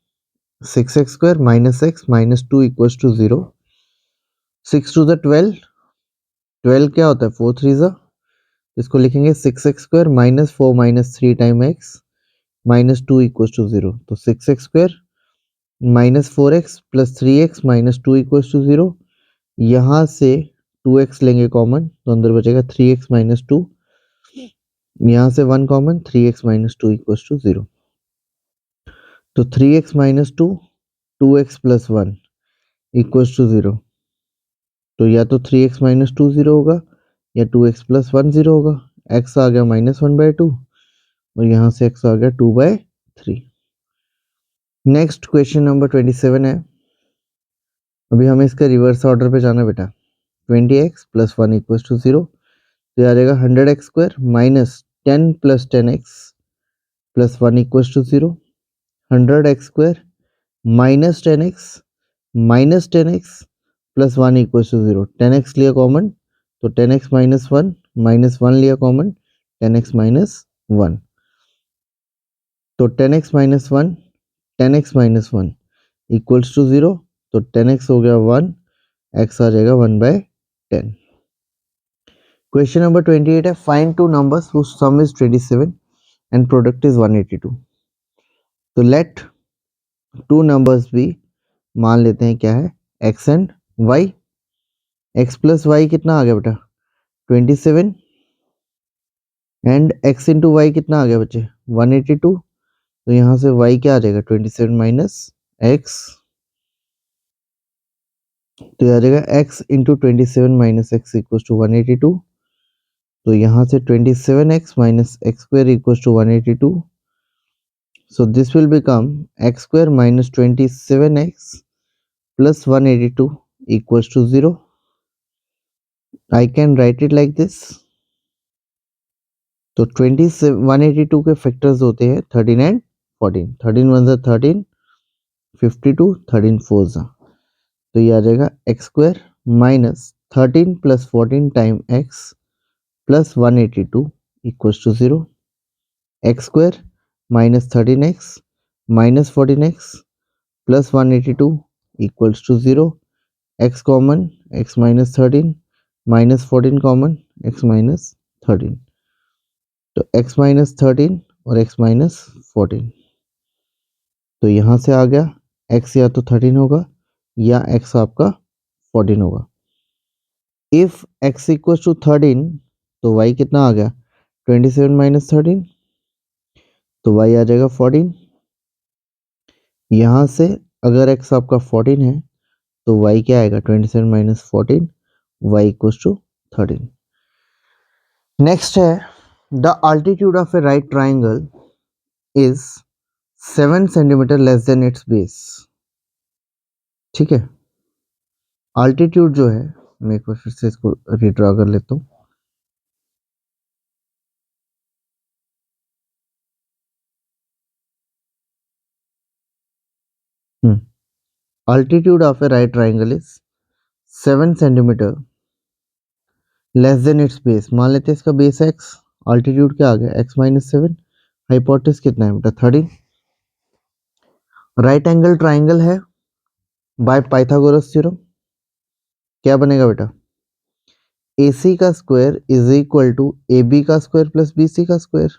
6x square minus x minus 2 equals to 0। 6 to the 12, 12 क्या होता है, 4 3 ज़ा, इसको लिखेंगे 6x square minus 4 minus 3 time x minus 2 equals to 0। तो 6x square minus 4x plus 3x minus 2 equals to 0। यहाँ से 2x लेंगे कॉमन, तो अंदर बचेगा 3x माइनस 2, यहाँ से 1 common, 3x minus 2 equals to 0। तो 3x minus 2, 2x plus 1 equals to 0। तो या तो 3x माइनस 2 0 होगा या 2x प्लस 1 0 होगा। x आ गया माइनस 1/2 और यहाँ से x आ गया 2/3। नेक्स्ट क्वेश्चन नंबर 27 है। अभी हमें इसके रिवर्स ऑर्डर पे जाना बेटा। 20x प्लस 1 इक्वल्स टू 0, तो आ जाएगा 100x square minus 10 plus 10x plus 1 equals to 0। 100x square minus 10x minus 10x plus 1 equals to 0। 10x लिया कॉमन, तो 10x माइनस 1 माइनस 1 लिया कॉमन, 10x माइनस 1, तो 10x minus 1 10x minus 1 equals to 0। तो 10x हो गया 1, x आ जाएगा 1/10। क्वेश्चन नंबर 28 है, find two numbers whose sum is 27 and product is 182। तो लेट टू नंबर्स भी मान लेते हैं क्या है, x and y. X plus y कितना आ गया बेटा 27 एंड एक्स इंटू वाई कितना आ गया बच्चे 182। तो यहाँ से वाई क्या आ जाएगा 27 माइनस एक्स, तो यह आ जाएगा x into 27 minus x equal to 182। तो यहाँ से 27x minus x square equal to 182। So this will become x square minus 27x plus 182 equals to 0. I can write it like this. तो 182 के फैक्टर्स होते हैं 13 एंड 14। 13 one 13, 52, 13 four. तो ये आ जाएगा x square minus 13 plus 14 time x plus 182 equals to 0। X square minus 13x minus 14x plus 182 equals to 0। x common x minus 13 minus 14 common x minus 13। तो x माइनस 13 और x माइनस 14, तो यहाँ से आ गया x या तो 13 होगा या x आपका 14 होगा। इफ x इक्वल्स टू 13 तो y कितना आ गया 27 माइनस 13, तो y आ जाएगा 14। यहाँ से अगर x आपका 14 है तो y क्या आएगा 27 minus 14, y equals to 13। Next है the altitude of a right triangle is 7 centimetre less than its base. ठीक है, अल्टीट्यूड जो है मैं एक बार फिर से इसको रिड्रॉ कर लेता हूँ। Altitude of a right triangle is 7 centimetre less than its base. मान लेते हैं इसका बेस एक्स, अल्टीट्यूड क्या आ गया एक्स माइनस 7, हाइपोटेनस कितना है बेटा 13। राइट एंगल ट्राइंगल है बाय पाइथागोरस थ्योरम। क्या बनेगा बेटा AC का square is equal to AB का स्क्वायर प्लस BC का स्क्वायर।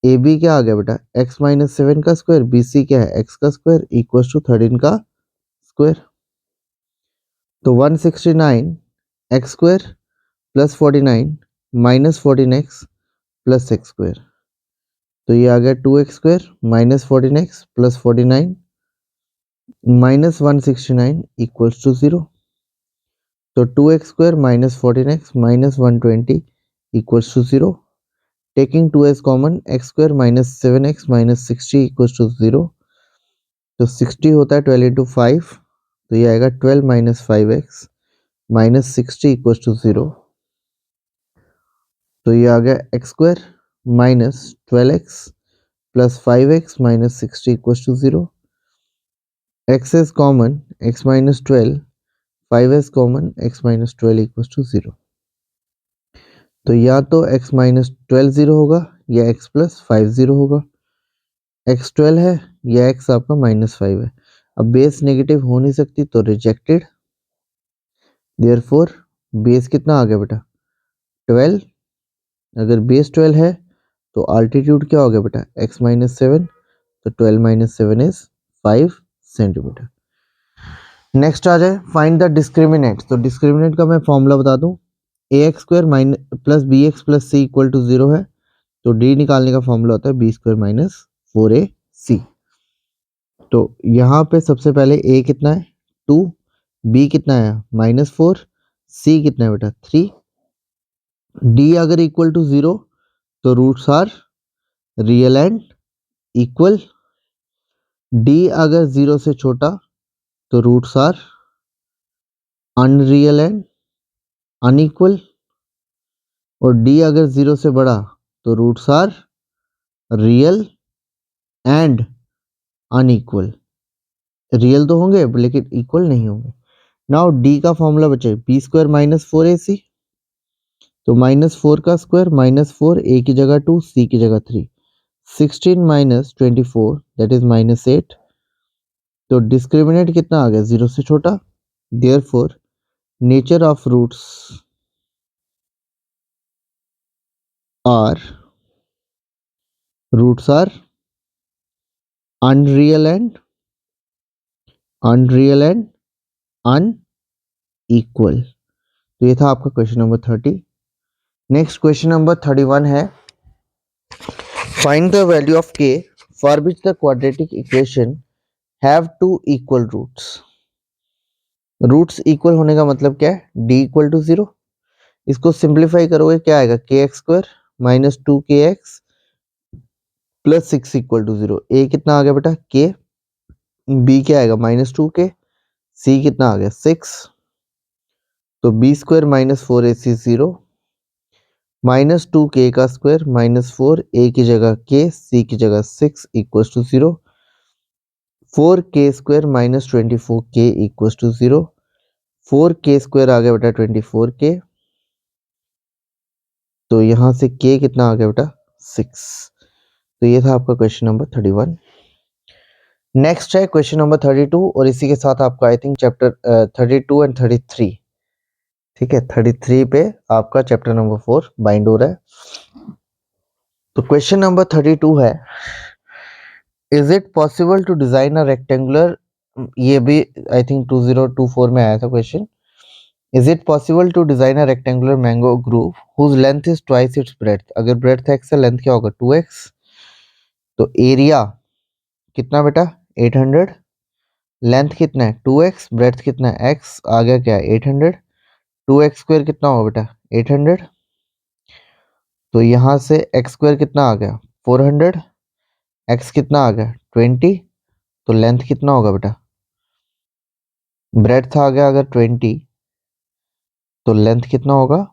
AB क्या आ गया बेटा x माइनस 7 का स्क्वायर, BC क्या है x का स्क्वायर इक्वल टू 13 का स्क्वायर। तो 169 x square plus 49 minus 14x plus x square. तो ये आ गया 2x square minus 14x plus 49 minus 169 equals to 0। तो 2x square minus 14x minus 120 equals to 0। Taking 2s common x square minus 7x minus 60 equals to 0। तो 60 होता है 12 इंटू 5, तो ये आएगा 12 minus 5x minus 60 equals to 0। तो ये आ गया x square minus 12x plus 5x minus 60 equals to 0। x is common x minus 12, 5s common x minus 12 equals to 0। तो या तो x minus 12 0 होगा या x plus 5 0 होगा। x 12 है या x आपका माइनस 5 है। अब बेस नेगेटिव हो नहीं सकती तो रिजेक्टेड। देयरफॉर बेस कितना आ गया बेटा 12। अगर बेस 12 है तो अल्टीट्यूड क्या हो गया बेटा x माइनस 7, तो 12 माइनस 7 इज 5 सेंटीमीटर। नेक्स्ट आ जाए फाइंड द डिस्क्रिमिनेंट। तो डिस्क्रिमिनेंट का मैं फॉर्मूला बता दूं, A X square minus plus B x plus C equal to 0 है, तो डी निकालने का फॉर्मूला होता है बी स्क्वायर माइनस 4ac। तो यहाँ पे सबसे पहले ए कितना है 2, बी कितना है माइनस 4, सी कितना है बेटा 3। डी अगर इक्वल टू 0 तो roots are real and equal. D अगर 0 से छोटा तो roots are unreal and unequal. और डी अगर 0 से बड़ा तो roots are real and unequal. Real तो होंगे लेकिन इक्वल नहीं होंगे। नाउ डी का फॉर्मूला बचे बी स्क्वायर माइनस 4ac। तो माइनस 4 का स्क्वायर माइनस 4, ए की जगह 2, सी की जगह 3, 16 माइनस 24 दैट इज माइनस 8। तो डिस्क्रिमिनेंट कितना आ गया 0 से छोटा। Therefore nature of roots are unreal and unreal and unequal. तो ये था आपका question number 30। Next question number 31 है, find the value of k for which the quadratic equation have two equal roots. Roots equal होने का मतलब क्या है, d इक्वल टू 0। इसको सिंप्लीफाई करोगे क्या आएगा, k x square minus 2kx plus 6 equal to 0। ए कितना आ गया बेटा के, बी क्या आएगा -2k, सी कितना आ गया 6, तो B square minus 4ac 0, -2k का स्क्वायर -4, ए की जगह k, सी की जगह 6 equal to 0, 4k square -24k equal to 0, 4k square आ गया बेटा 24k, तो यहां से k कितना आ गया बेटा 6। तो ये था आपका क्वेश्चन नंबर 31। नेक्स्ट है क्वेश्चन नंबर 32 और इसी के साथ आपका आई थिंक चैप्टर 32 एंड 33, ठीक है 33 पे आपका चैप्टर नंबर 4 बाइंड हो रहा है। तो क्वेश्चन नंबर 32 है, is it possible to design a rectangular, ये भी आई थिंक 2024 में आया था question, is it possible to design a rectangular mango grove whose length is twice its breadth. अगर ब्रेड्थ x है, लेंथ क्या होगा 2x, तो एरिया कितना बेटा 800, लेंथ कितना है 2x, ब्रेड्थ कितना है x, आ गया क्या 800, 2x स्क्वायर कितना होगा बेटा 800, तो यहाँ से x स्क्वायर कितना आ गया 400, x कितना आ गया 20, तो लेंथ कितना होगा बेटा, ब्रेड्थ आ गया अगर 20, तो लेंथ कितना होगा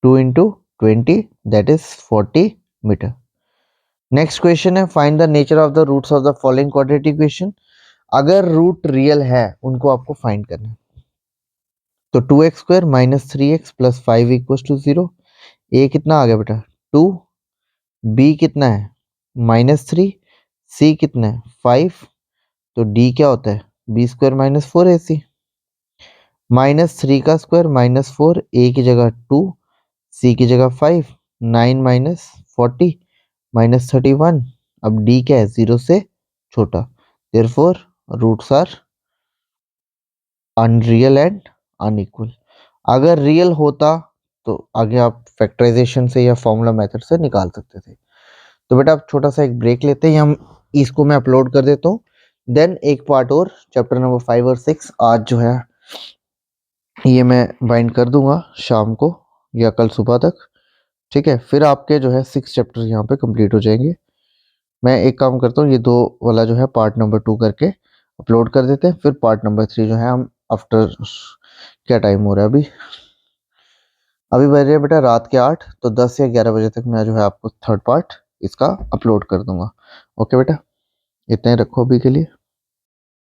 2 into 20 that is 40 metre. Next question है, find the nature of the roots of the following quadratic equation. अगर रूट रियल है उनको आपको फाइंड करना है। तो 2x square minus 3x plus 5 equal to 0, ए कितना आ गया बेटा 2, बी कितना है -3, सी कितना है 5, तो डी क्या होता है बी स्क्वायर -4ac, -3 का स्क्वायर -4, ए की जगह 2, सी की जगह 5, 9 -40 -31। अब डी क्या है 0 से छोटा, therefore roots are unreal and unequal. अगर रियल होता तो आगे आप फैक्टराइजेशन से या फॉर्मूला मेथड से निकाल सकते थे। तो बेटा आप छोटा सा एक ब्रेक लेते हैं, हम इसको मैं अपलोड कर देता हूँ, देन एक पार्ट और चैप्टर नंबर 5 और 6 आज जो है ये मैं बाइंड कर दूंगा शाम को या कल सुबह तक, ठीक है। फिर आपके जो है 6 चैप्टर यहाँ पे कंप्लीट हो जाएंगे। मैं एक काम करता हूँ, ये 2 वाला जो है पार्ट नंबर 2 करके अपलोड कर देते हैं, फिर पार्ट नंबर 3 जो है हम आफ्टर, क्या टाइम हो रहा है अभी बज रहे हैं बेटा रात के 8, तो 10 या 11 बजे तक मैं जो है आपको थर्ड पार्ट इसका अपलोड कर दूंगा। ओके बेटा, इतना ही रखो अभी के लिए।